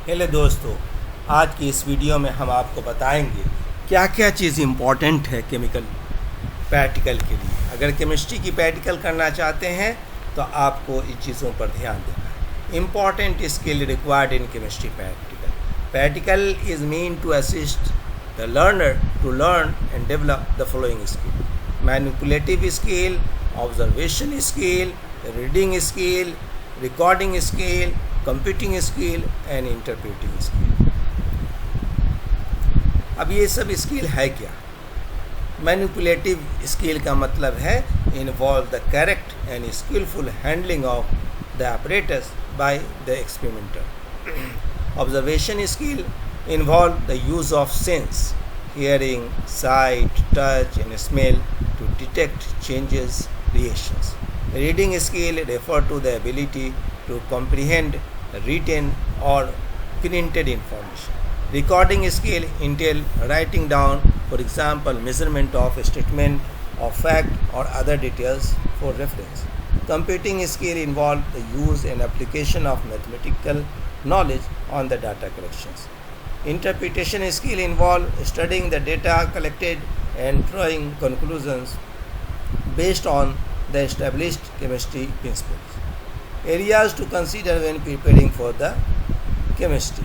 Hello दोस्तों, आज की इस वीडियो में हम आपको बताएंगे क्या क्या चीज़ इम्पॉर्टेंट है केमिकल प्रैक्टिकल के लिए। अगर केमिस्ट्री की प्रैक्टिकल करना चाहते हैं तो आपको इन चीज़ों पर ध्यान देना है। Important skill required in chemistry practical. Practical is mean to assist the learner to learn and develop the following skill: manipulative skill, observation skill, reading skill, recording skill, computing skill and interpreting skill. अब ये सब skill है क्या? Manipulative skill का मतलब है involve the correct and skillful handling of the apparatus by the experimenter. Observation skill involve the use of sense, hearing, sight, touch and smell to detect changes, reactions. Reading skill refer to the ability to comprehend written or printed information. Recording skill entail writing down, for example, measurement of a statement of fact or other details for reference. Computing skill involve the use and application of mathematical knowledge on the data collections. Interpretation skill involve studying the data collected and drawing conclusions based on the established chemistry principles. Areas to consider when preparing for the chemistry.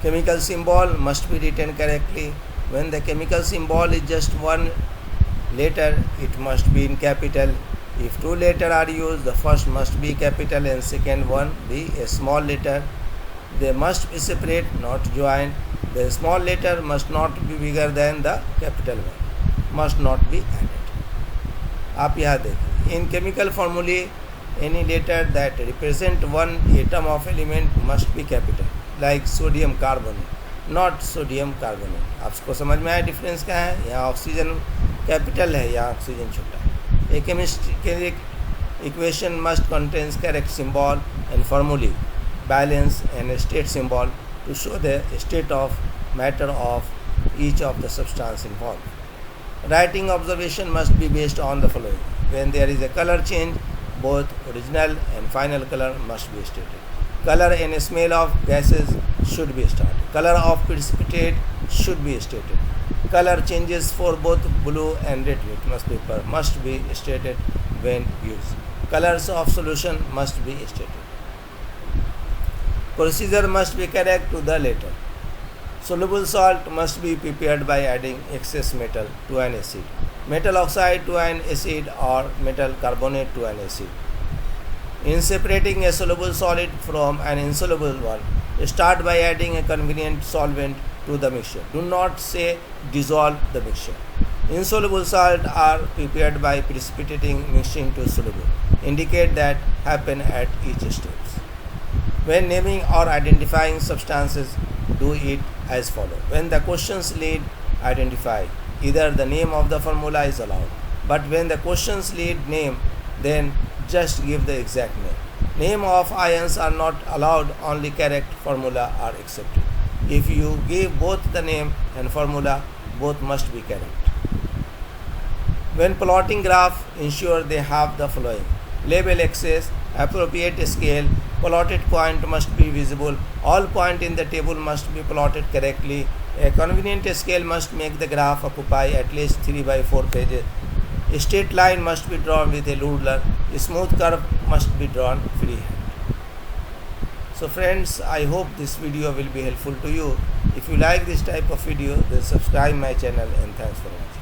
Chemical symbol must be written correctly. When the chemical symbol is just one letter, it must be in capital. If two letters are used, the first must be capital and second one be a small letter. They must be separate, not joined. The small letter must not be bigger than the capital one. Must not be added. आप यहाँ देखिए, in chemical formulae, any letter that represent one atom of element must be capital, like sodium carbonate, not sodium carbonate. आपको समझ में आया difference क्या है? यहाँ ऑक्सीजन कैपिटल है, यहाँ ऑक्सीजन छोटा है. A chemical equation must contain correct symbol and formulae, balance and state symbol to show the state of matter of each of the substance involved. Writing observation must be based on the following: when there is a color change, both original and final color must be stated. Color and smell of gases should be stated. Color of precipitate should be stated. Color changes for both blue and red litmus paper must be stated when used. Colors of solution must be stated. Procedure must be correct to the letter. Soluble salt must be prepared by adding excess metal to an acid, metal oxide to an acid, or metal carbonate to an acid. In separating a soluble solid from an insoluble one, start by adding a convenient solvent to the mixture. Do not say dissolve the mixture. Insoluble salt are prepared by precipitating mixing to soluble. Indicate that happen at each step. When naming or identifying substances, do it as follows. When the questions lead, identify. Either the name of the formula is allowed. But when the questions lead name, then just give the exact name. Name of ions are not allowed, only correct formula are accepted. If you give both the name and formula, both must be correct. When plotting graph, ensure they have the following: label axis, appropriate scale, plotted point must be visible, all point in the table must be plotted correctly, a convenient scale must make the graph occupy at least 3/4 pages, a straight line must be drawn with a ruler, a smooth curve must be drawn freehand. So friends, I hope this video will be helpful to you. If you like this type of video, then subscribe my channel and thanks for watching.